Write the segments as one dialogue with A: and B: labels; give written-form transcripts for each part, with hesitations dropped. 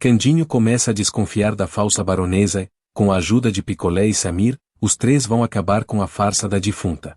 A: Candinho começa a desconfiar da falsa baronesa e, com a ajuda de Picolé e Samir, os três vão acabar com a farsa da defunta.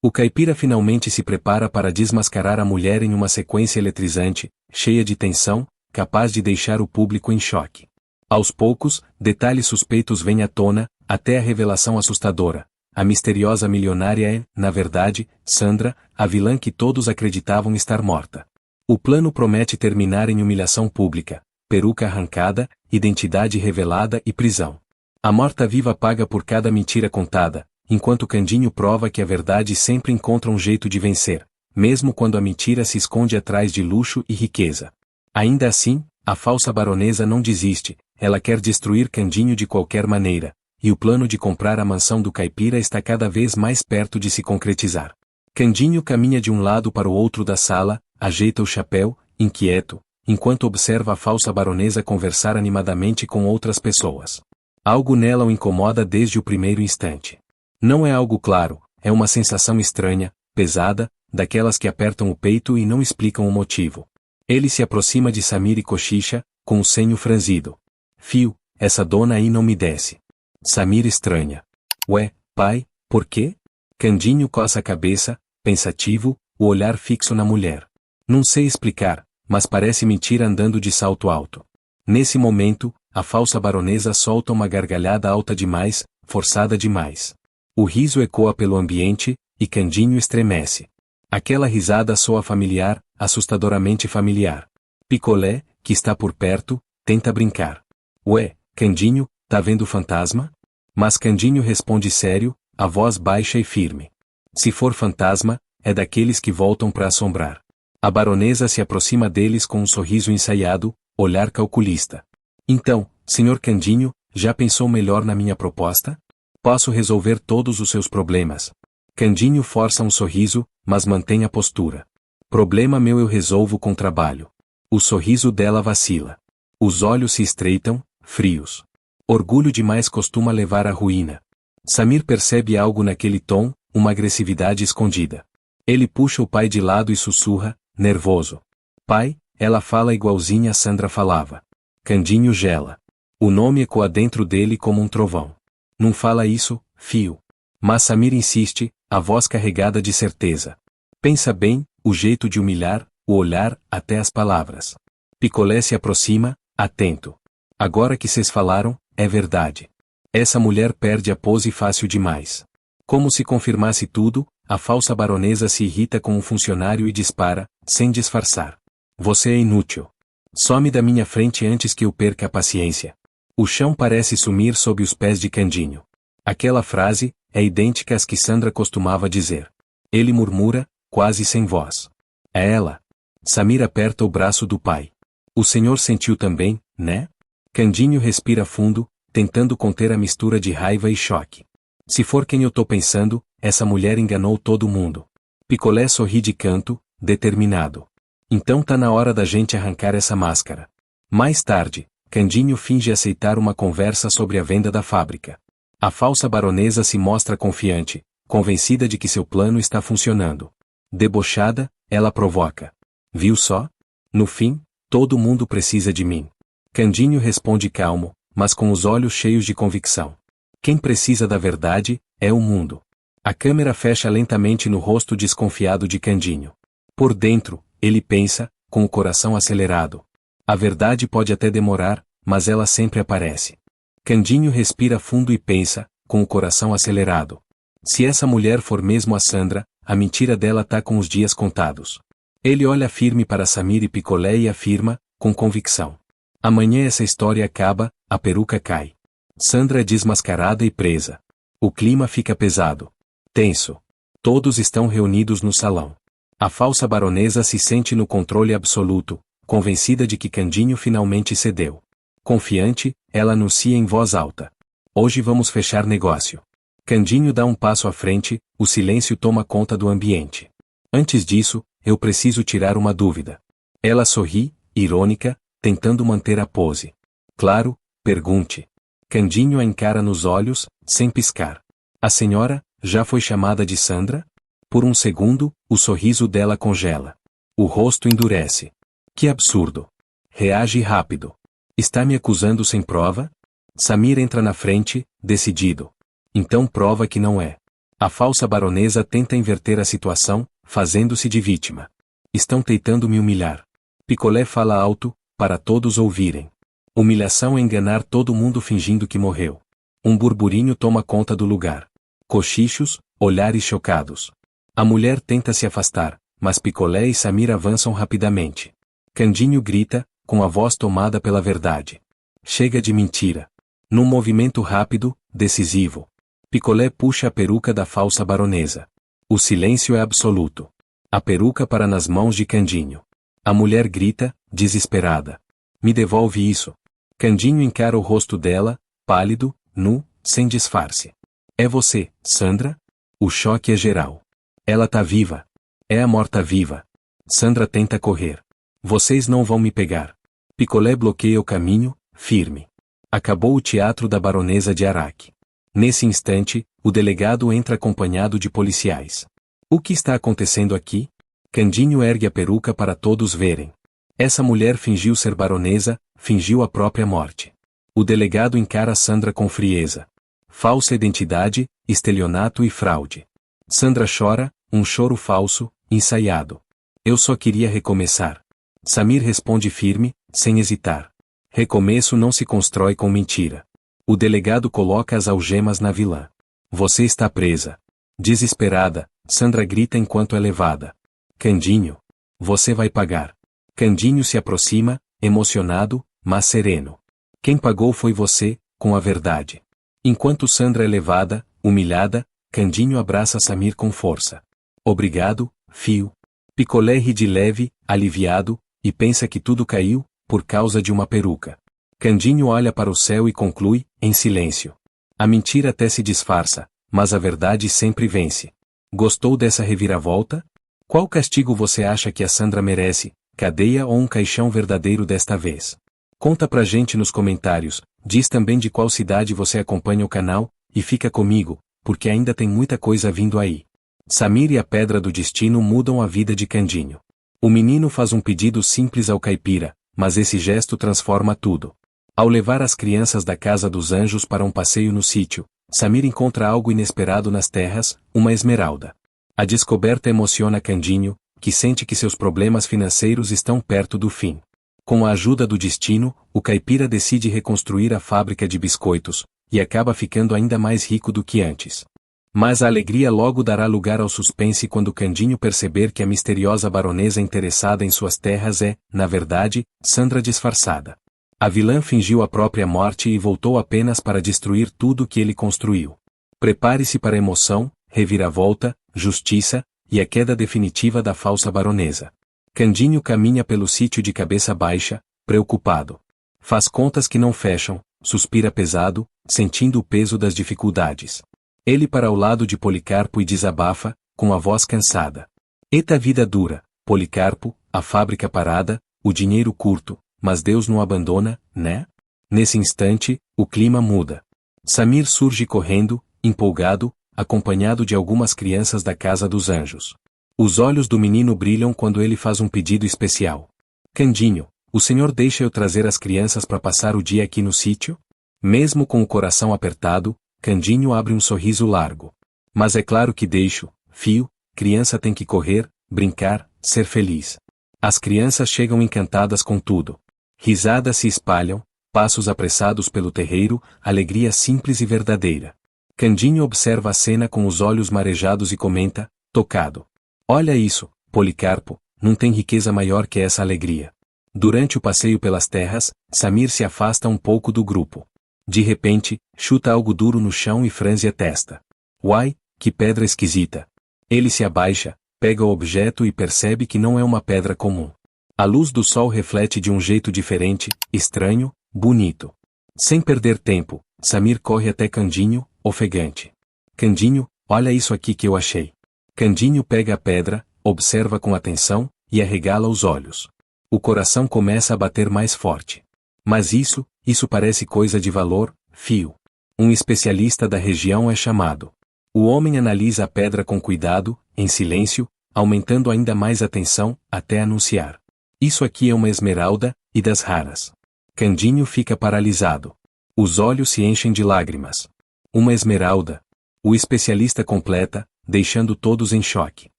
A: O caipira finalmente se prepara para desmascarar a mulher em uma sequência eletrizante, cheia de tensão, capaz de deixar o público em choque. Aos poucos, detalhes suspeitos vêm à tona, até a revelação assustadora. A misteriosa milionária é, na verdade, Sandra, a vilã que todos acreditavam estar morta. O plano promete terminar em humilhação pública, peruca arrancada, identidade revelada e prisão. A morta-viva paga por cada mentira contada, enquanto Candinho prova que a verdade sempre encontra um jeito de vencer, mesmo quando a mentira se esconde atrás de luxo e riqueza. Ainda assim, a falsa baronesa não desiste, ela quer destruir Candinho de qualquer maneira, e o plano de comprar a mansão do caipira está cada vez mais perto de se concretizar. Candinho caminha de um lado para o outro da sala, ajeita o chapéu, inquieto, enquanto observa a falsa baronesa conversar animadamente com outras pessoas. Algo nela o incomoda desde o primeiro instante. Não é algo claro, é uma sensação estranha, pesada, daquelas que apertam o peito e não explicam o motivo. Ele se aproxima de Samir e cochicha, com o senho franzido. Fio, essa dona aí não me desce. Samir estranha. Ué, pai, por quê? Candinho coça a cabeça, pensativo, o olhar fixo na mulher. Não sei explicar, mas parece mentira andando de salto alto. Nesse momento, a falsa baronesa solta uma gargalhada alta demais, forçada demais. O riso ecoa pelo ambiente, e Candinho estremece. Aquela risada soa familiar, assustadoramente familiar. Picolé, que está por perto, tenta brincar. Ué, Candinho, tá vendo fantasma? Mas Candinho responde sério, a voz baixa e firme. Se for fantasma, é daqueles que voltam para assombrar. A baronesa se aproxima deles com um sorriso ensaiado, olhar calculista. Então, senhor Candinho, já pensou melhor na minha proposta? Posso resolver todos os seus problemas. Candinho força um sorriso, mas mantém a postura. Problema meu eu resolvo com trabalho. O sorriso dela vacila. Os olhos se estreitam, frios. Orgulho demais costuma levar à ruína. Samir percebe algo naquele tom, uma agressividade escondida. Ele puxa o pai de lado e sussurra, nervoso. Pai, ela fala igualzinha a Sandra falava. Candinho gela. O nome ecoa dentro dele como um trovão. Não fala isso, fio. Mas Samir insiste, a voz carregada de certeza. Pensa bem, o jeito de humilhar, o olhar, até as palavras. Picolé se aproxima, atento. Agora que cês falaram, é verdade. Essa mulher perde a pose fácil demais. Como se confirmasse tudo, a falsa baronesa se irrita com um funcionário e dispara, sem disfarçar. Você é inútil. Some da minha frente antes que eu perca a paciência. O chão parece sumir sob os pés de Candinho. Aquela frase é idêntica às que Sandra costumava dizer. Ele murmura, quase sem voz. É ela. Samir aperta o braço do pai. O senhor sentiu também, né? Candinho respira fundo, tentando conter a mistura de raiva e choque. Se for quem eu tô pensando, essa mulher enganou todo mundo. Picolé sorri de canto, determinado. Então tá na hora da gente arrancar essa máscara. Mais tarde, Candinho finge aceitar uma conversa sobre a venda da fábrica. A falsa baronesa se mostra confiante, convencida de que seu plano está funcionando. Debochada, ela provoca. Viu só? No fim, todo mundo precisa de mim. Candinho responde calmo, mas com os olhos cheios de convicção. Quem precisa da verdade, é o mundo. A câmera fecha lentamente no rosto desconfiado de Candinho. Por dentro, ele pensa, com o coração acelerado. A verdade pode até demorar, mas ela sempre aparece. Candinho respira fundo e pensa, com o coração acelerado. Se essa mulher for mesmo a Sandra, a mentira dela tá com os dias contados. Ele olha firme para Samir e Picolé e afirma, com convicção. Amanhã essa história acaba, a peruca cai. Sandra é desmascarada e presa. O clima fica pesado. Tenso. Todos estão reunidos no salão. A falsa baronesa se sente no controle absoluto, convencida de que Candinho finalmente cedeu. Confiante, ela anuncia em voz alta. Hoje vamos fechar negócio. Candinho dá um passo à frente, o silêncio toma conta do ambiente. Antes disso, eu preciso tirar uma dúvida. Ela sorri, irônica, tentando manter a pose. Claro, pergunte. Candinho a encara nos olhos, sem piscar. A senhora, já foi chamada de Sandra? Por um segundo, o sorriso dela congela. O rosto endurece. Que absurdo. Reage rápido. Está me acusando sem prova? Samir entra na frente, decidido. Então prova que não é. A falsa baronesa tenta inverter a situação, fazendo-se de vítima. Estão tentando me humilhar. Picolé fala alto, para todos ouvirem. Humilhação é enganar todo mundo fingindo que morreu. Um burburinho toma conta do lugar. Cochichos, olhares chocados. A mulher tenta se afastar, mas Picolé e Samir avançam rapidamente. Candinho grita, com a voz tomada pela verdade. Chega de mentira. Num movimento rápido, decisivo. Picolé puxa a peruca da falsa baronesa. O silêncio é absoluto. A peruca para nas mãos de Candinho. A mulher grita, desesperada. Me devolve isso. Candinho encara o rosto dela, pálido, nu, sem disfarce. É você, Sandra? O choque é geral. Ela tá viva. É a morta-viva. Sandra tenta correr. Vocês não vão me pegar. Picolé bloqueia o caminho, firme. Acabou o teatro da baronesa de Araque. Nesse instante, o delegado entra acompanhado de policiais. O que está acontecendo aqui? Candinho ergue a peruca para todos verem. Essa mulher fingiu ser baronesa, fingiu a própria morte. O delegado encara Sandra com frieza. Falsa identidade, estelionato e fraude. Sandra chora, um choro falso, ensaiado. Eu só queria recomeçar. Samir responde firme, sem hesitar. Recomeço não se constrói com mentira. O delegado coloca as algemas na vilã. Você está presa. Desesperada, Sandra grita enquanto é levada. Candinho. Você vai pagar. Candinho se aproxima, emocionado, mas sereno. Quem pagou foi você, com a verdade. Enquanto Sandra é levada, humilhada, Candinho abraça Samir com força. Obrigado, fio. Picolé ri de leve, aliviado, e pensa que tudo caiu, por causa de uma peruca. Candinho olha para o céu e conclui, em silêncio. A mentira até se disfarça, mas a verdade sempre vence. Gostou dessa reviravolta? Qual castigo você acha que a Sandra merece, cadeia ou um caixão verdadeiro desta vez? Conta pra gente nos comentários, diz também de qual cidade você acompanha o canal, e fica comigo, porque ainda tem muita coisa vindo aí. Samir e a Pedra do Destino mudam a vida de Candinho. O menino faz um pedido simples ao caipira, mas esse gesto transforma tudo. Ao levar as crianças da Casa dos Anjos para um passeio no sítio, Samir encontra algo inesperado nas terras, uma esmeralda. A descoberta emociona Candinho, que sente que seus problemas financeiros estão perto do fim. Com a ajuda do destino, o caipira decide reconstruir a fábrica de biscoitos, e acaba ficando ainda mais rico do que antes. Mas a alegria logo dará lugar ao suspense quando Candinho perceber que a misteriosa baronesa interessada em suas terras é, na verdade, Sandra disfarçada. A vilã fingiu a própria morte e voltou apenas para destruir tudo que ele construiu. Prepare-se para a emoção, reviravolta, justiça, e a queda definitiva da falsa baronesa. Candinho caminha pelo sítio de cabeça baixa, preocupado. Faz contas que não fecham, suspira pesado, sentindo o peso das dificuldades. Ele para o lado de Policarpo e desabafa, com a voz cansada. Eita vida dura, Policarpo, a fábrica parada, o dinheiro curto, mas Deus não abandona, né? Nesse instante, o clima muda. Samir surge correndo, empolgado, acompanhado de algumas crianças da Casa dos Anjos. Os olhos do menino brilham quando ele faz um pedido especial. Candinho, o senhor deixa eu trazer as crianças para passar o dia aqui no sítio? Mesmo com o coração apertado, Candinho abre um sorriso largo. Mas é claro que deixo, fio, criança tem que correr, brincar, ser feliz. As crianças chegam encantadas com tudo. Risadas se espalham, passos apressados pelo terreiro, alegria simples e verdadeira. Candinho observa a cena com os olhos marejados e comenta, tocado. Olha isso, Policarpo, não tem riqueza maior que essa alegria. Durante o passeio pelas terras, Samir se afasta um pouco do grupo. De repente, chuta algo duro no chão e franze a testa. Uai, que pedra esquisita. Ele se abaixa, pega o objeto e percebe que não é uma pedra comum. A luz do sol reflete de um jeito diferente, estranho, bonito. Sem perder tempo, Samir corre até Candinho, ofegante. Candinho, olha isso aqui que eu achei. Candinho pega a pedra, observa com atenção, e arregala os olhos. O coração começa a bater mais forte. Mas isso parece coisa de valor, fio. Um especialista da região é chamado. O homem analisa a pedra com cuidado, em silêncio, aumentando ainda mais a tensão, até anunciar. Isso aqui é uma esmeralda, e das raras. Candinho fica paralisado. Os olhos se enchem de lágrimas. Uma esmeralda. O especialista completa, deixando todos em choque.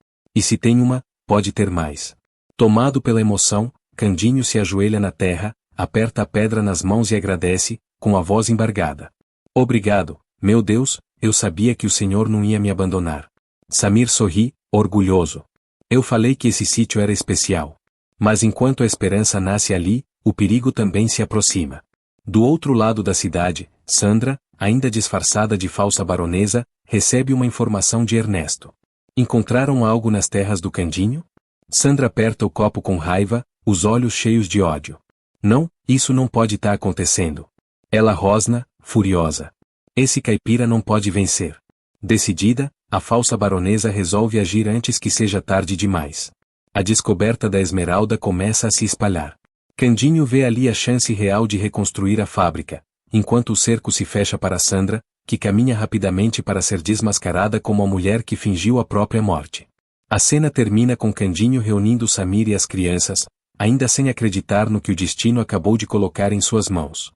A: E se tem uma, pode ter mais. Tomado pela emoção, Candinho se ajoelha na terra, aperta a pedra nas mãos e agradece, com a voz embargada. Obrigado, meu Deus, eu sabia que o Senhor não ia me abandonar. Samir sorri, orgulhoso. Eu falei que esse sítio era especial. Mas enquanto a esperança nasce ali, o perigo também se aproxima. Do outro lado da cidade, Sandra, ainda disfarçada de falsa baronesa, recebe uma informação de Ernesto. Encontraram algo nas terras do Candinho? Sandra aperta o copo com raiva, os olhos cheios de ódio. Não, isso não pode estar acontecendo. Ela rosna, furiosa. Esse caipira não pode vencer. Decidida, a falsa baronesa resolve agir antes que seja tarde demais. A descoberta da esmeralda começa a se espalhar. Candinho vê ali a chance real de reconstruir a fábrica, enquanto o cerco se fecha para Sandra, que caminha rapidamente para ser desmascarada como a mulher que fingiu a própria morte. A cena termina com Candinho reunindo Samir e as crianças, ainda sem acreditar no que o destino acabou de colocar em suas mãos.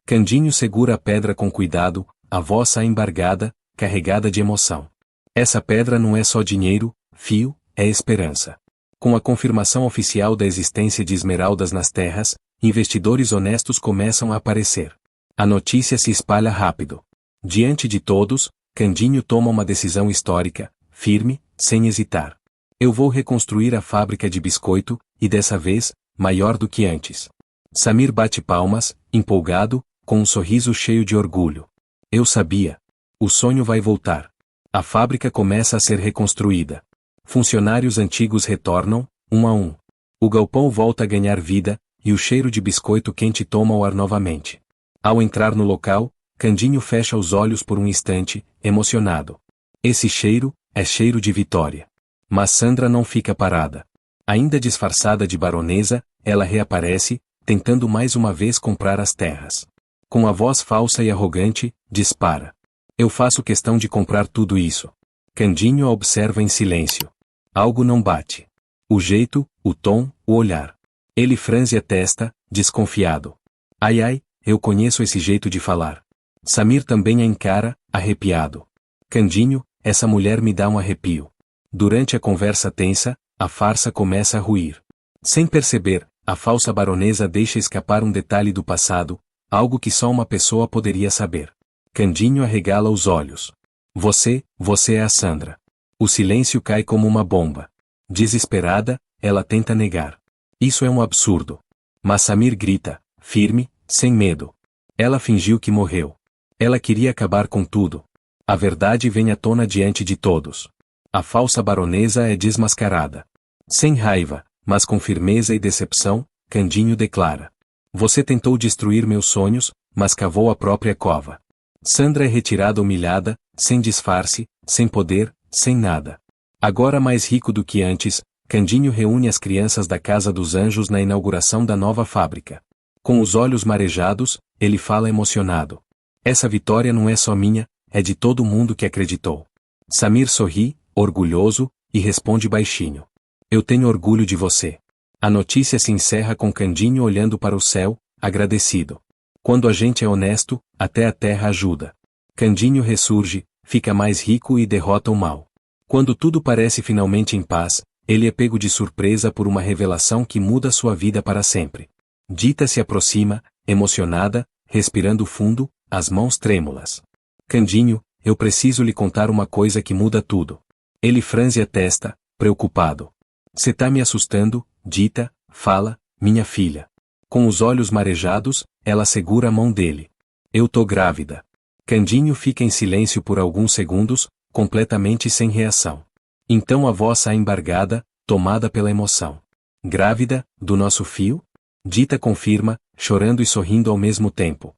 A: Candinho segura a pedra com cuidado, a voz sai embargada, carregada de emoção. Essa pedra não é só dinheiro, fio, é esperança. Com a confirmação oficial da existência de esmeraldas nas terras, investidores honestos começam a aparecer. A notícia se espalha rápido. Diante de todos, Candinho toma uma decisão histórica, firme, sem hesitar. Eu vou reconstruir a fábrica de biscoito, e dessa vez, maior do que antes. Samir bate palmas, empolgado, com um sorriso cheio de orgulho. Eu sabia. O sonho vai voltar. A fábrica começa a ser reconstruída. Funcionários antigos retornam, um a um. O galpão volta a ganhar vida, e o cheiro de biscoito quente toma o ar novamente. Ao entrar no local, Candinho fecha os olhos por um instante, emocionado. Esse cheiro, é cheiro de vitória. Mas Sandra não fica parada. Ainda disfarçada de baronesa, ela reaparece, tentando mais uma vez comprar as terras. Com a voz falsa e arrogante, dispara. Eu faço questão de comprar tudo isso. Candinho a observa em silêncio. Algo não bate. O jeito, o tom, o olhar. Ele franze a testa, desconfiado. Ai ai, eu conheço esse jeito de falar. Samir também a encara, arrepiado. Candinho, essa mulher me dá um arrepio. Durante a conversa tensa, a farsa começa a ruir. Sem perceber, a falsa baronesa deixa escapar um detalhe do passado, algo que só uma pessoa poderia saber. Candinho arregala os olhos. Você é a Sandra. O silêncio cai como uma bomba. Desesperada, ela tenta negar. Isso é um absurdo. Mas Samir grita, firme, sem medo. Ela fingiu que morreu. Ela queria acabar com tudo. A verdade vem à tona diante de todos. A falsa baronesa é desmascarada. Sem raiva, mas com firmeza e decepção, Candinho declara. Você tentou destruir meus sonhos, mas cavou a própria cova. Sandra é retirada humilhada, sem disfarce, sem poder, sem nada. Agora mais rico do que antes, Candinho reúne as crianças da Casa dos Anjos na inauguração da nova fábrica. Com os olhos marejados, ele fala emocionado. Essa vitória não é só minha, é de todo mundo que acreditou. Samir sorri, orgulhoso, e responde baixinho. Eu tenho orgulho de você. A notícia se encerra com Candinho olhando para o céu, agradecido. Quando a gente é honesto, até a terra ajuda. Candinho ressurge, fica mais rico e derrota o mal. Quando tudo parece finalmente em paz, ele é pego de surpresa por uma revelação que muda sua vida para sempre. Dita se aproxima, emocionada, respirando fundo, as mãos trêmulas. Candinho, eu preciso lhe contar uma coisa que muda tudo. Ele franze a testa, preocupado. Cê tá me assustando, Dita, fala, minha filha. Com os olhos marejados, ela segura a mão dele. Eu tô grávida. Candinho fica em silêncio por alguns segundos, completamente sem reação. Então a voz sai embargada, tomada pela emoção. Grávida, do nosso fio? Dita confirma, chorando e sorrindo ao mesmo tempo.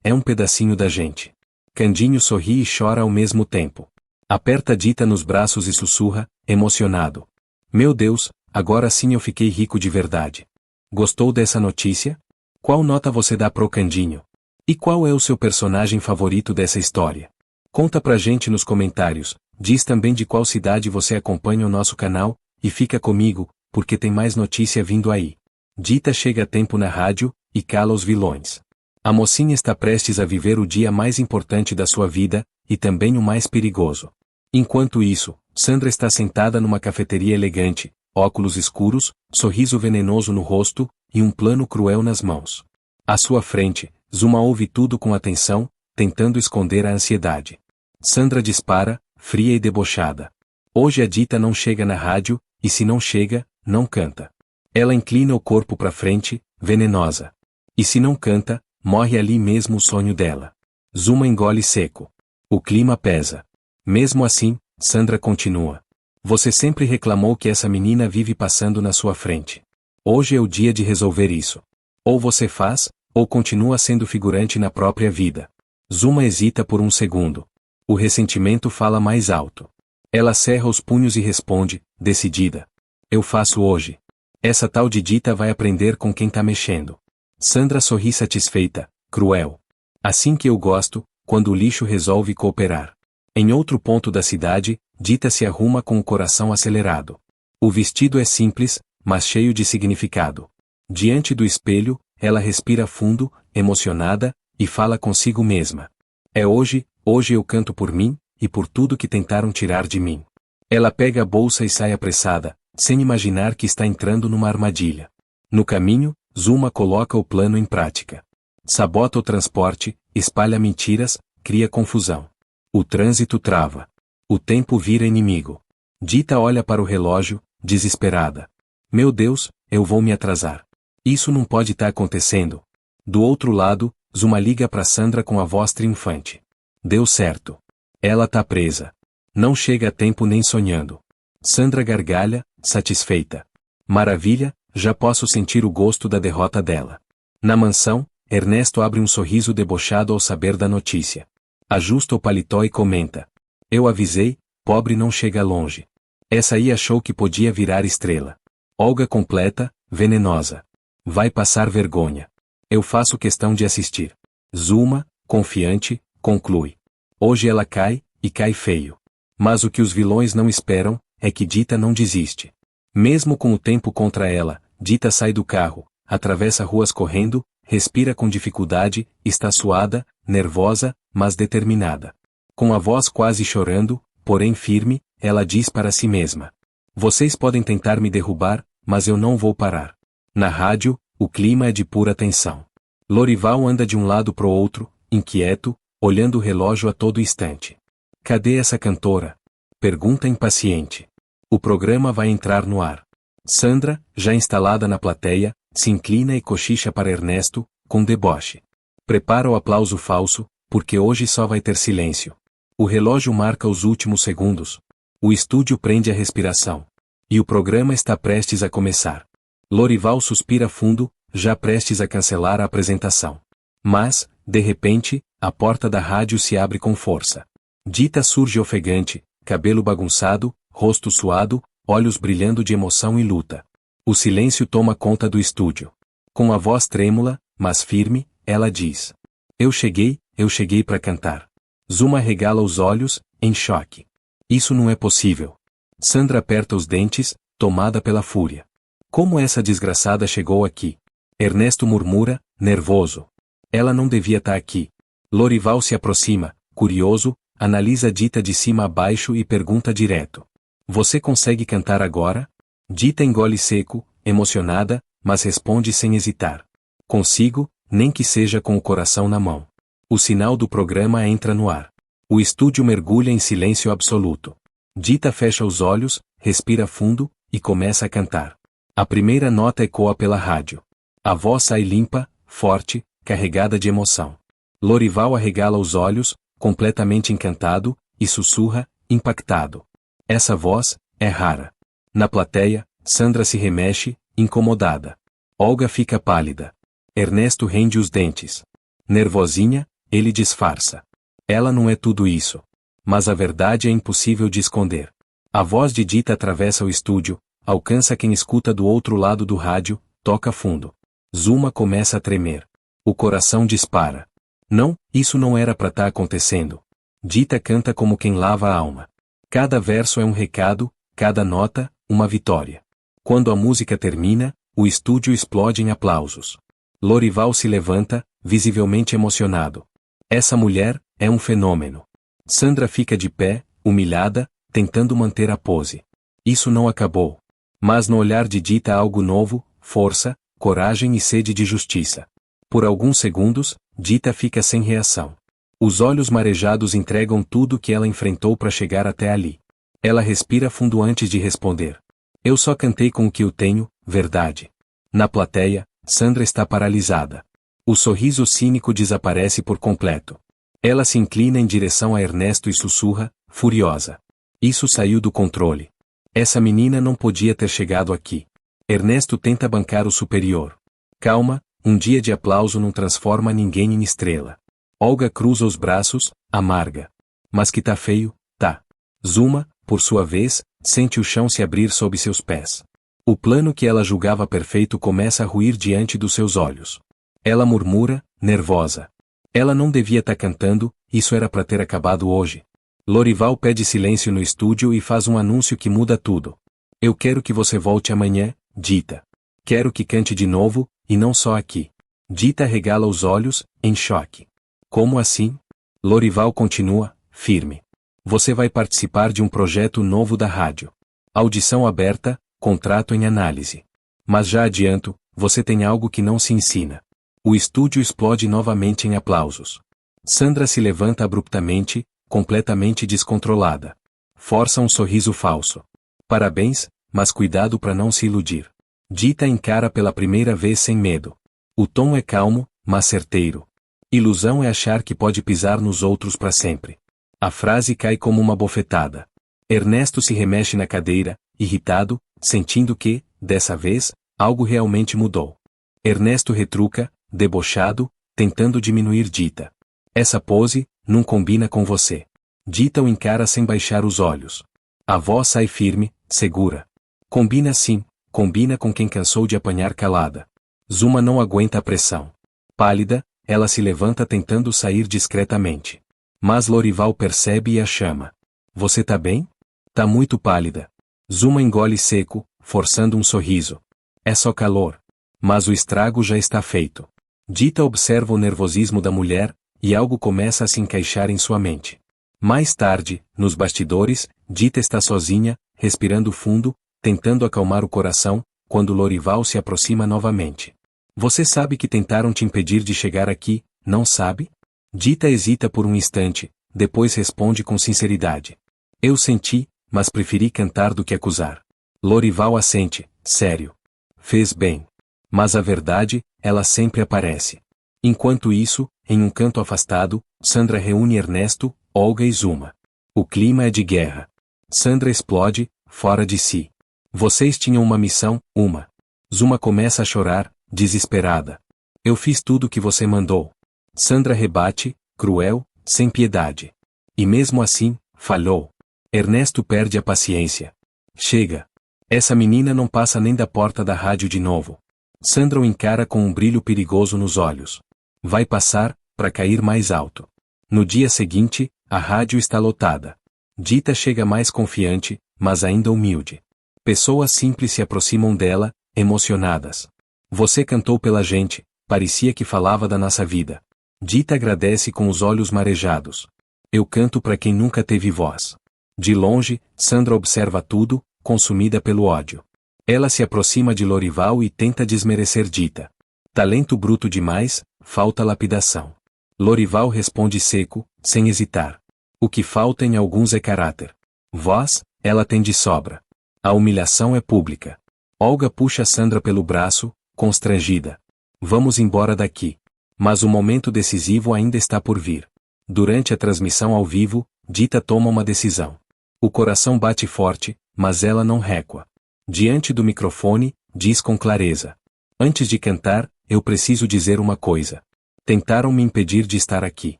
A: É um pedacinho da gente. Candinho sorri e chora ao mesmo tempo. Aperta Dita nos braços e sussurra, emocionado. Meu Deus, agora sim eu fiquei rico de verdade. Gostou dessa notícia? Qual nota você dá pro Candinho? E qual é o seu personagem favorito dessa história? Conta pra gente nos comentários, diz também de qual cidade você acompanha o nosso canal, e fica comigo, porque tem mais notícia vindo aí. Dita chega a tempo na rádio, e cala os vilões. A mocinha está prestes a viver o dia mais importante da sua vida, e também o mais perigoso. Enquanto isso, Sandra está sentada numa cafeteria elegante, óculos escuros, sorriso venenoso no rosto, e um plano cruel nas mãos. À sua frente, Zuma ouve tudo com atenção, tentando esconder a ansiedade. Sandra dispara, fria e debochada. Hoje a Dita não chega na rádio, e se não chega, não canta. Ela inclina o corpo para frente, venenosa. E se não canta, morre ali mesmo o sonho dela. Zuma engole seco. O clima pesa. Mesmo assim, Sandra continua. Você sempre reclamou que essa menina vive passando na sua frente. Hoje é o dia de resolver isso. Ou você faz, ou continua sendo figurante na própria vida. Zuma hesita por um segundo. O ressentimento fala mais alto. Ela cerra os punhos e responde, decidida. Eu faço hoje. Essa tal de Dita vai aprender com quem tá mexendo. Sandra sorri satisfeita, cruel. Assim que eu gosto, quando o lixo resolve cooperar. Em outro ponto da cidade, Dita se arruma com o coração acelerado. O vestido é simples, mas cheio de significado. Diante do espelho, ela respira fundo, emocionada, e fala consigo mesma. É hoje eu canto por mim, e por tudo que tentaram tirar de mim. Ela pega a bolsa e sai apressada, sem imaginar que está entrando numa armadilha. No caminho, Zuma coloca o plano em prática. Sabota o transporte, espalha mentiras, cria confusão. O trânsito trava. O tempo vira inimigo. Dita olha para o relógio, desesperada. Meu Deus, eu vou me atrasar. Isso não pode estar acontecendo. Do outro lado, Zuma liga para Sandra com a voz triunfante. Deu certo. Ela tá presa. Não chega a tempo nem sonhando. Sandra gargalha, satisfeita. Maravilha, já posso sentir o gosto da derrota dela. Na mansão, Ernesto abre um sorriso debochado ao saber da notícia. Ajusta o paletó e comenta. Eu avisei, pobre não chega longe. Essa aí achou que podia virar estrela. Olga completa, venenosa. Vai passar vergonha. Eu faço questão de assistir. Zuma, confiante, conclui. Hoje ela cai, e cai feio. Mas o que os vilões não esperam, é que Dita não desiste. Mesmo com o tempo contra ela, Dita sai do carro, atravessa ruas correndo, respira com dificuldade, está suada, nervosa, mas determinada. Com a voz quase chorando, porém firme, ela diz para si mesma. Vocês podem tentar me derrubar, mas eu não vou parar. Na rádio, o clima é de pura tensão. Lorival anda de um lado pro outro, inquieto, olhando o relógio a todo instante. Cadê essa cantora? Pergunta impaciente. O programa vai entrar no ar. Sandra, já instalada na plateia, se inclina e cochicha para Ernesto, com deboche. Prepara o aplauso falso, porque hoje só vai ter silêncio. O relógio marca os últimos segundos. O estúdio prende a respiração. E o programa está prestes a começar. Lorival suspira fundo, já prestes a cancelar a apresentação. Mas, de repente, a porta da rádio se abre com força. Dita surge ofegante, cabelo bagunçado, rosto suado, olhos brilhando de emoção e luta. O silêncio toma conta do estúdio. Com a voz trêmula, mas firme, ela diz. Eu cheguei para cantar. Zuma regala os olhos, em choque. Isso não é possível. Sandra aperta os dentes, tomada pela fúria. Como essa desgraçada chegou aqui? Ernesto murmura, nervoso. Ela não devia estar aqui. Lorival se aproxima, curioso, analisa Dita de cima a baixo e pergunta direto. Você consegue cantar agora? Dita engole seco, emocionada, mas responde sem hesitar. Consigo, nem que seja com o coração na mão. O sinal do programa entra no ar. O estúdio mergulha em silêncio absoluto. Dita fecha os olhos, respira fundo, e começa a cantar. A primeira nota ecoa pela rádio. A voz sai limpa, forte, carregada de emoção. Lorival arregala os olhos, completamente encantado, e sussurra, impactado. Essa voz é rara. Na plateia, Sandra se remexe, incomodada. Olga fica pálida. Ernesto rende os dentes. Nervosinha, ele disfarça. Ela não é tudo isso. Mas a verdade é impossível de esconder. A voz de Dita atravessa o estúdio, alcança quem escuta do outro lado do rádio, toca fundo. Zuma começa a tremer. O coração dispara. Não, isso não era para estar acontecendo. Dita canta como quem lava a alma. Cada verso é um recado, cada nota, uma vitória. Quando a música termina, o estúdio explode em aplausos. Lorival se levanta, visivelmente emocionado. Essa mulher é um fenômeno. Sandra fica de pé, humilhada, tentando manter a pose. Isso não acabou. Mas no olhar de Dita há algo novo, força, coragem e sede de justiça. Por alguns segundos, Dita fica sem reação. Os olhos marejados entregam tudo que ela enfrentou para chegar até ali. Ela respira fundo antes de responder. Eu só cantei com o que eu tenho, verdade. Na plateia, Sandra está paralisada. O sorriso cínico desaparece por completo. Ela se inclina em direção a Ernesto e sussurra, furiosa. Isso saiu do controle. Essa menina não podia ter chegado aqui. Ernesto tenta bancar o superior. Calma, um dia de aplauso não transforma ninguém em estrela. Olga cruza os braços, amarga. Mas que tá feio, tá. Zuma, por sua vez, sente o chão se abrir sob seus pés. O plano que ela julgava perfeito começa a ruir diante dos seus olhos. Ela murmura, nervosa. Ela não devia estar cantando, isso era para ter acabado hoje. Lorival pede silêncio no estúdio e faz um anúncio que muda tudo. Eu quero que você volte amanhã, Dita. Quero que cante de novo, e não só aqui. Dita regala os olhos, em choque. Como assim? Lorival continua, firme. Você vai participar de um projeto novo da rádio. Audição aberta, contrato em análise. Mas já adianto, você tem algo que não se ensina. O estúdio explode novamente em aplausos. Sandra se levanta abruptamente, completamente descontrolada. Força um sorriso falso. Parabéns, mas cuidado para não se iludir. Dita encara pela primeira vez sem medo. O tom é calmo, mas certeiro. Ilusão é achar que pode pisar nos outros para sempre. A frase cai como uma bofetada. Ernesto se remexe na cadeira, irritado, sentindo que, dessa vez, algo realmente mudou. Ernesto retruca, debochado, tentando diminuir Dita. Essa pose, não combina com você. Dita o encara sem baixar os olhos. A voz sai firme, segura. Combina sim, combina com quem cansou de apanhar calada. Zuma não aguenta a pressão. Pálida, ela se levanta tentando sair discretamente. Mas Lorival percebe e a chama. Você tá bem? Tá muito pálida. Zuma engole seco, forçando um sorriso. É só calor. Mas o estrago já está feito. Dita observa o nervosismo da mulher, e algo começa a se encaixar em sua mente. Mais tarde, nos bastidores, Dita está sozinha, respirando fundo, tentando acalmar o coração, quando Lorival se aproxima novamente. Você sabe que tentaram te impedir de chegar aqui, não sabe? Dita hesita por um instante, depois responde com sinceridade. Eu senti, mas preferi cantar do que acusar. Lorival assente, sério. Fez bem. Mas a verdade, ela sempre aparece. Enquanto isso, em um canto afastado, Sandra reúne Ernesto, Olga e Zuma. O clima é de guerra. Sandra explode, fora de si. Vocês tinham uma missão, uma. Zuma começa a chorar, desesperada. Eu fiz tudo o que você mandou. Sandra rebate, cruel, sem piedade. E mesmo assim, falhou. Ernesto perde a paciência. Chega. Essa menina não passa nem da porta da rádio de novo. Sandra o encara com um brilho perigoso nos olhos. Vai passar, para cair mais alto. No dia seguinte, a rádio está lotada. Dita chega mais confiante, mas ainda humilde. Pessoas simples se aproximam dela, emocionadas. Você cantou pela gente, parecia que falava da nossa vida. Dita agradece com os olhos marejados. Eu canto para quem nunca teve voz. De longe, Sandra observa tudo, consumida pelo ódio. Ela se aproxima de Lorival e tenta desmerecer Dita. Talento bruto demais, falta lapidação. Lorival responde seco, sem hesitar. O que falta em alguns é caráter. Voz, ela tem de sobra. A humilhação é pública. Olga puxa Sandra pelo braço, constrangida. Vamos embora daqui. Mas o momento decisivo ainda está por vir. Durante a transmissão ao vivo, Dita toma uma decisão. O coração bate forte, mas ela não recua. Diante do microfone, diz com clareza. Antes de cantar, eu preciso dizer uma coisa. Tentaram me impedir de estar aqui.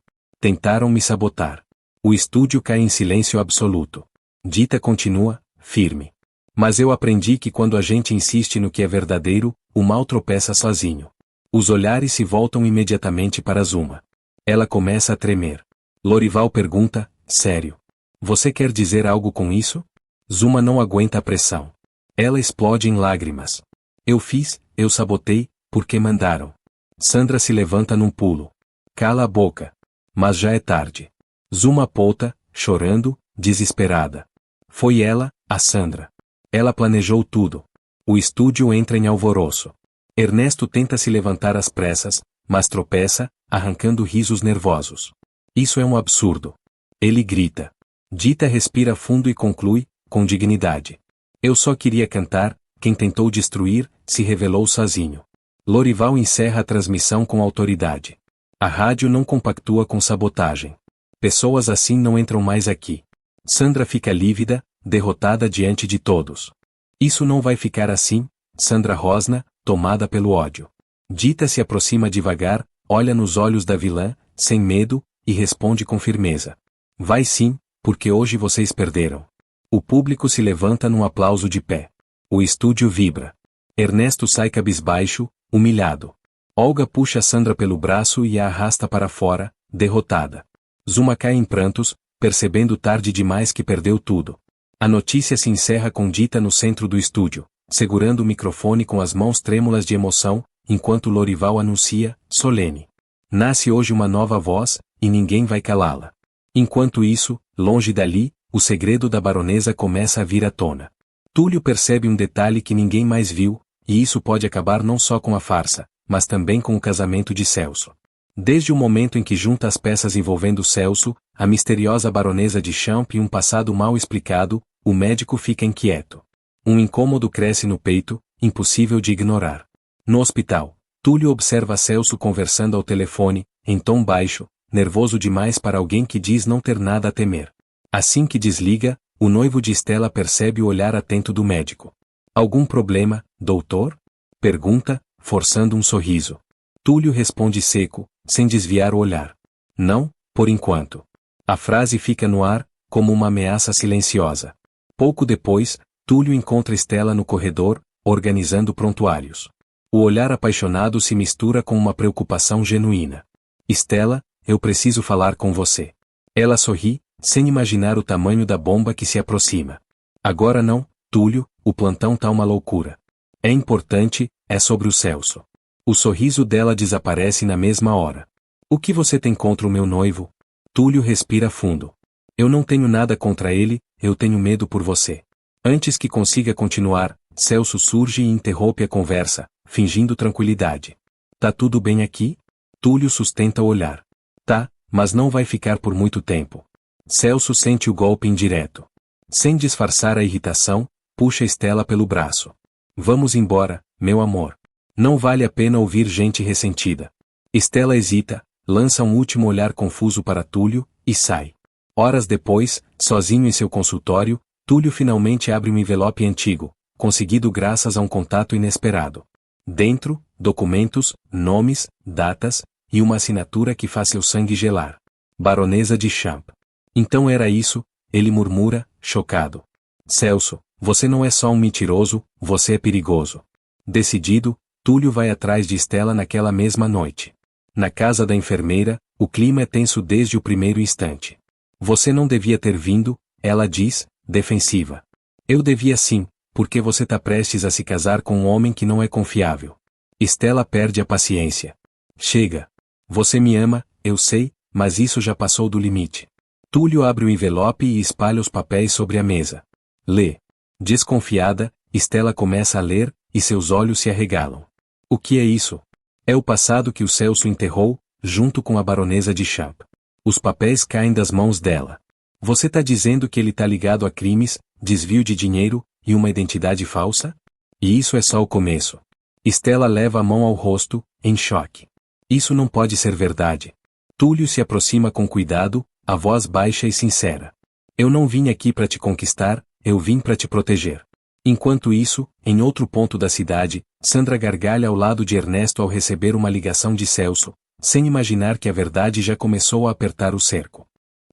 A: Tentaram me sabotar. O estúdio cai em silêncio absoluto. Dita continua, firme. Mas eu aprendi que quando a gente insiste no que é verdadeiro, o mal tropeça sozinho. Os olhares se voltam imediatamente para Zuma. Ela começa a tremer. Lorival pergunta, sério. Você quer dizer algo com isso? Zuma não aguenta a pressão. Ela explode em lágrimas. Eu fiz, eu sabotei, porque mandaram. Sandra se levanta num pulo. Cala a boca. Mas já é tarde. Zuma aponta, chorando, desesperada. Foi ela, a Sandra. Ela planejou tudo. O estúdio entra em alvoroço. Ernesto tenta se levantar às pressas, mas tropeça, arrancando risos nervosos. Isso é um absurdo. Ele grita. Dita respira fundo e conclui, com dignidade. Eu só queria cantar, quem tentou destruir, se revelou sozinho. Lorival encerra a transmissão com autoridade. A rádio não compactua com sabotagem. Pessoas assim não entram mais aqui. Sandra fica lívida, derrotada diante de todos. Isso não vai ficar assim, Sandra rosna, tomada pelo ódio. Dita se aproxima devagar, olha nos olhos da vilã, sem medo, e responde com firmeza. Vai sim, porque hoje vocês perderam. O público se levanta num aplauso de pé. O estúdio vibra. Ernesto sai cabisbaixo, humilhado. Olga puxa Sandra pelo braço e a arrasta para fora, derrotada. Zuma cai em prantos, percebendo tarde demais que perdeu tudo. A notícia se encerra com Dita no centro do estúdio, segurando o microfone com as mãos trêmulas de emoção, enquanto Lorival anuncia, solene. Nasce hoje uma nova voz, e ninguém vai calá-la. Enquanto isso, longe dali, o segredo da baronesa começa a vir à tona. Túlio percebe um detalhe que ninguém mais viu, e isso pode acabar não só com a farsa, mas também com o casamento de Celso. Desde o momento em que junta as peças envolvendo Celso, a misteriosa baronesa de Champ e um passado mal explicado, o médico fica inquieto. Um incômodo cresce no peito, impossível de ignorar. No hospital, Túlio observa Celso conversando ao telefone, em tom baixo, nervoso demais para alguém que diz não ter nada a temer. Assim que desliga, o noivo de Estela percebe o olhar atento do médico. Algum problema, doutor? Pergunta, forçando um sorriso. Túlio responde seco, sem desviar o olhar. Não, por enquanto. A frase fica no ar, como uma ameaça silenciosa. Pouco depois, Túlio encontra Estela no corredor, organizando prontuários. O olhar apaixonado se mistura com uma preocupação genuína. Estela, eu preciso falar com você. Ela sorri, sem imaginar o tamanho da bomba que se aproxima. Agora não, Túlio, o plantão tá uma loucura. É importante, é sobre o Celso. O sorriso dela desaparece na mesma hora. O que você tem contra o meu noivo? Túlio respira fundo. Eu não tenho nada contra ele, eu tenho medo por você. Antes que consiga continuar, Celso surge e interrompe a conversa, fingindo tranquilidade. Tá tudo bem aqui? Túlio sustenta o olhar. Tá, mas não vai ficar por muito tempo. Celso sente o golpe indireto. Sem disfarçar a irritação, puxa Estela pelo braço. Vamos embora, meu amor. Não vale a pena ouvir gente ressentida. Estela hesita, lança um último olhar confuso para Túlio, e sai. Horas depois, sozinho em seu consultório, Túlio finalmente abre um envelope antigo, conseguido graças a um contato inesperado. Dentro, documentos, nomes, datas, e uma assinatura que faz seu sangue gelar. Baronesa de Champ. Então era isso, ele murmura, chocado. Celso, você não é só um mentiroso, você é perigoso. Decidido, Túlio vai atrás de Estela naquela mesma noite. Na casa da enfermeira, o clima é tenso desde o primeiro instante. Você não devia ter vindo, ela diz, defensiva. Eu devia sim, porque você tá prestes a se casar com um homem que não é confiável. Estela perde a paciência. Chega. Você me ama, eu sei, mas isso já passou do limite. Túlio abre o envelope e espalha os papéis sobre a mesa. Lê. Desconfiada, Estela começa a ler, e seus olhos se arregalam. O que é isso? É o passado que o Celso enterrou, junto com a baronesa de Champ. Os papéis caem das mãos dela. Você tá dizendo que ele tá ligado a crimes, desvio de dinheiro, e uma identidade falsa? E isso é só o começo. Estela leva a mão ao rosto, em choque. Isso não pode ser verdade. Túlio se aproxima com cuidado, a voz baixa e sincera. Eu não vim aqui para te conquistar, eu vim para te proteger. Enquanto isso, em outro ponto da cidade, Sandra gargalha ao lado de Ernesto ao receber uma ligação de Celso, sem imaginar que a verdade já começou a apertar o cerco.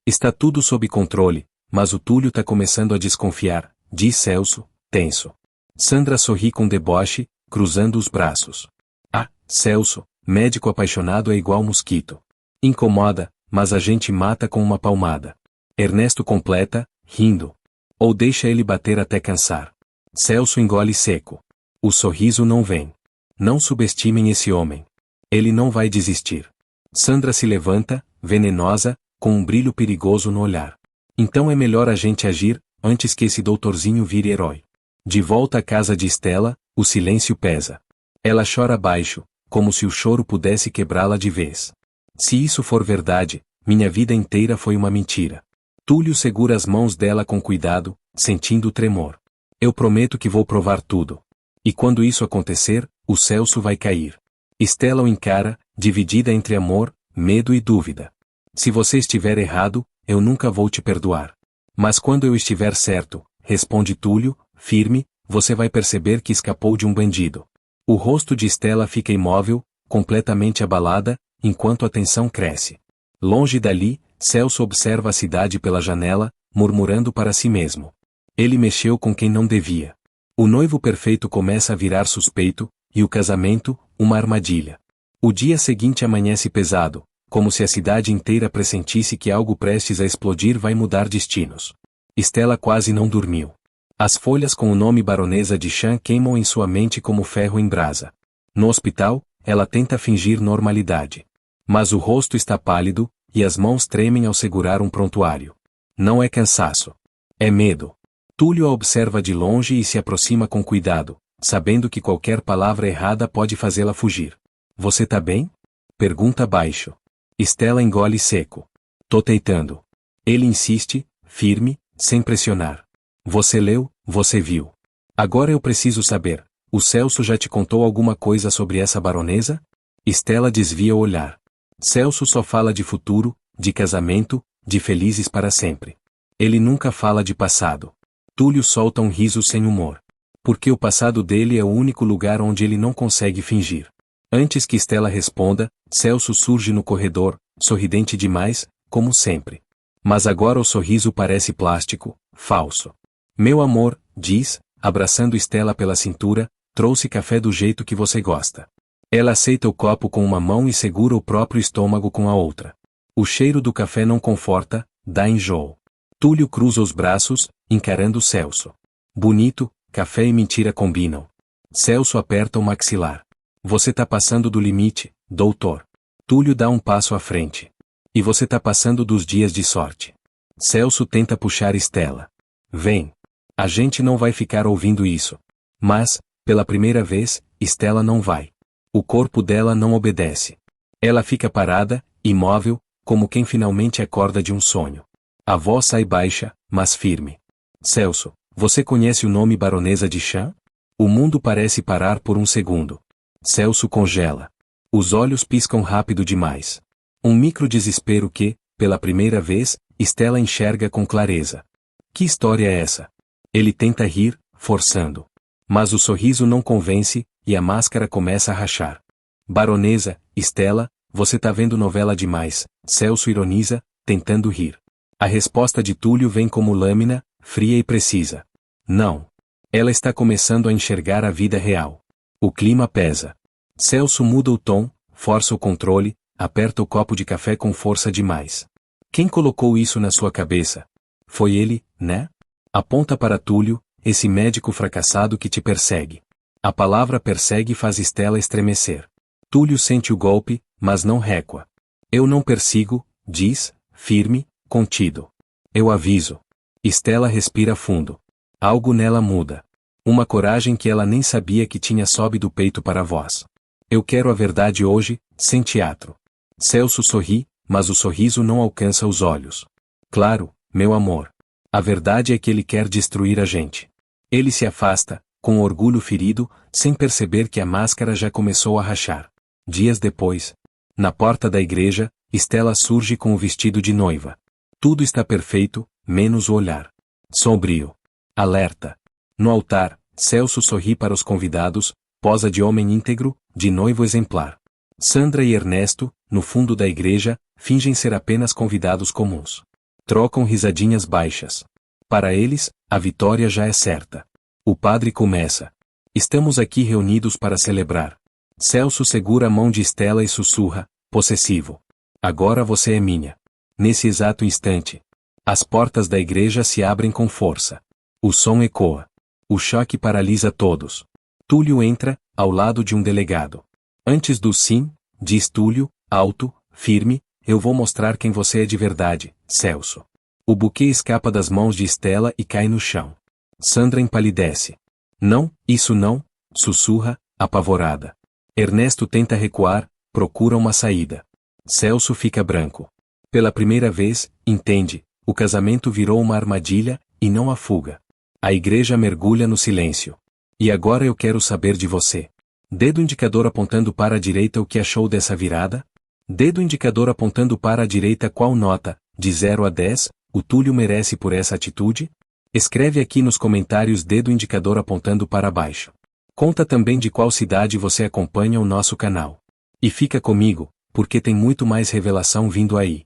A: Está tudo sob controle, mas o Túlio tá começando a desconfiar, diz Celso, tenso. Sandra sorri com deboche, cruzando os braços. Ah, Celso, médico apaixonado é igual mosquito. Incomoda, mas a gente mata com uma palmada. Ernesto completa, rindo. Ou deixa ele bater até cansar. Celso engole seco. O sorriso não vem. Não subestimem esse homem. Ele não vai desistir. Sandra se levanta, venenosa, com um brilho perigoso no olhar. Então é melhor a gente agir, antes que esse doutorzinho vire herói. De volta à casa de Stella, o silêncio pesa. Ela chora baixo, como se o choro pudesse quebrá-la de vez. Se isso for verdade, minha vida inteira foi uma mentira. Túlio segura as mãos dela com cuidado, sentindo o tremor. Eu prometo que vou provar tudo. E quando isso acontecer, o Celso vai cair. Stella o encara, dividida entre amor, medo e dúvida. Se você estiver errado, eu nunca vou te perdoar. Mas quando eu estiver certo, responde Túlio, firme, você vai perceber que escapou de um bandido. O rosto de Stella fica imóvel, completamente abalada, enquanto a tensão cresce. Longe dali, Celso observa a cidade pela janela, murmurando para si mesmo. Ele mexeu com quem não devia. O noivo perfeito começa a virar suspeito, e o casamento, uma armadilha. O dia seguinte amanhece pesado, como se a cidade inteira pressentisse que algo prestes a explodir vai mudar destinos. Stella quase não dormiu. As folhas com o nome Baronesa de Chan queimam em sua mente como ferro em brasa. No hospital, ela tenta fingir normalidade. Mas o rosto está pálido, e as mãos tremem ao segurar um prontuário. Não é cansaço. É medo. Túlio a observa de longe e se aproxima com cuidado, sabendo que qualquer palavra errada pode fazê-la fugir. Você tá bem? Pergunta baixo. Stella engole seco. Tô teitando. Ele insiste, firme, sem pressionar. Você leu, você viu. Agora eu preciso saber, o Celso já te contou alguma coisa sobre essa baronesa? Stella desvia o olhar. Celso só fala de futuro, de casamento, de felizes para sempre. Ele nunca fala de passado. Túlio solta um riso sem humor. Porque o passado dele é o único lugar onde ele não consegue fingir. Antes que Stella responda, Celso surge no corredor, sorridente demais, como sempre. Mas agora o sorriso parece plástico, falso. Meu amor, diz, abraçando Stella pela cintura, trouxe café do jeito que você gosta. Ela aceita o copo com uma mão e segura o próprio estômago com a outra. O cheiro do café não conforta, dá enjoo. Túlio cruza os braços, encarando Celso. Bonito, café e mentira combinam. Celso aperta o maxilar. Você tá passando do limite, doutor. Túlio dá um passo à frente. E você tá passando dos dias de sorte. Celso tenta puxar Stella. Vem. A gente não vai ficar ouvindo isso. Mas, pela primeira vez, Stella não vai. O corpo dela não obedece. Ela fica parada, imóvel, como quem finalmente acorda de um sonho. A voz sai baixa, mas firme. Celso, você conhece o nome Baronesa de Chan? O mundo parece parar por um segundo. Celso congela. Os olhos piscam rápido demais. Um micro desespero que, pela primeira vez, Stella enxerga com clareza. Que história é essa? Ele tenta rir, forçando. Mas o sorriso não convence, e a máscara começa a rachar. Baronesa, Stella, você tá vendo novela demais, Celso ironiza, tentando rir. A resposta de Túlio vem como lâmina, fria e precisa. Não. Ela está começando a enxergar a vida real. O clima pesa. Celso muda o tom, força o controle, aperta o copo de café com força demais. Quem colocou isso na sua cabeça? Foi ele, né? Aponta para Túlio, esse médico fracassado que te persegue. A palavra persegue faz Stella estremecer. Túlio sente o golpe, mas não recua. Eu não persigo, diz, firme, contido. Eu aviso. Stella respira fundo. Algo nela muda. Uma coragem que ela nem sabia que tinha sobe do peito para a voz. Eu quero a verdade hoje, sem teatro. Celso sorri, mas o sorriso não alcança os olhos. Claro, meu amor. A verdade é que ele quer destruir a gente. Ele se afasta, com o orgulho ferido, sem perceber que a máscara já começou a rachar. Dias depois, na porta da igreja, Stella surge com o vestido de noiva. Tudo está perfeito, menos o olhar. Sombrio. Alerta. No altar, Celso sorri para os convidados, posa de homem íntegro, de noivo exemplar. Sandra e Ernesto, no fundo da igreja, fingem ser apenas convidados comuns. Trocam risadinhas baixas. Para eles, a vitória já é certa. O padre começa. Estamos aqui reunidos para celebrar. Celso segura a mão de Stella e sussurra, possessivo. Agora você é minha. Nesse exato instante, as portas da igreja se abrem com força. O som ecoa. O choque paralisa todos. Túlio entra, ao lado de um delegado. Antes do sim, diz Túlio, alto, firme, eu vou mostrar quem você é de verdade, Celso. O buquê escapa das mãos de Estela e cai no chão. Sandra empalidece. Não, isso não, sussurra, apavorada. Ernesto tenta recuar, procura uma saída. Celso fica branco. Pela primeira vez, entende, o casamento virou uma armadilha, e não a fuga. A igreja mergulha no silêncio. E agora eu quero saber de você. Dedo indicador apontando para a direita, o que achou dessa virada? Dedo indicador apontando para a direita, qual nota, de 0 a 10, o Túlio merece por essa atitude? Escreve aqui nos comentários dedo indicador apontando para baixo. Conta também de qual cidade você acompanha o nosso canal. E fica comigo, porque tem muito mais revelação vindo aí.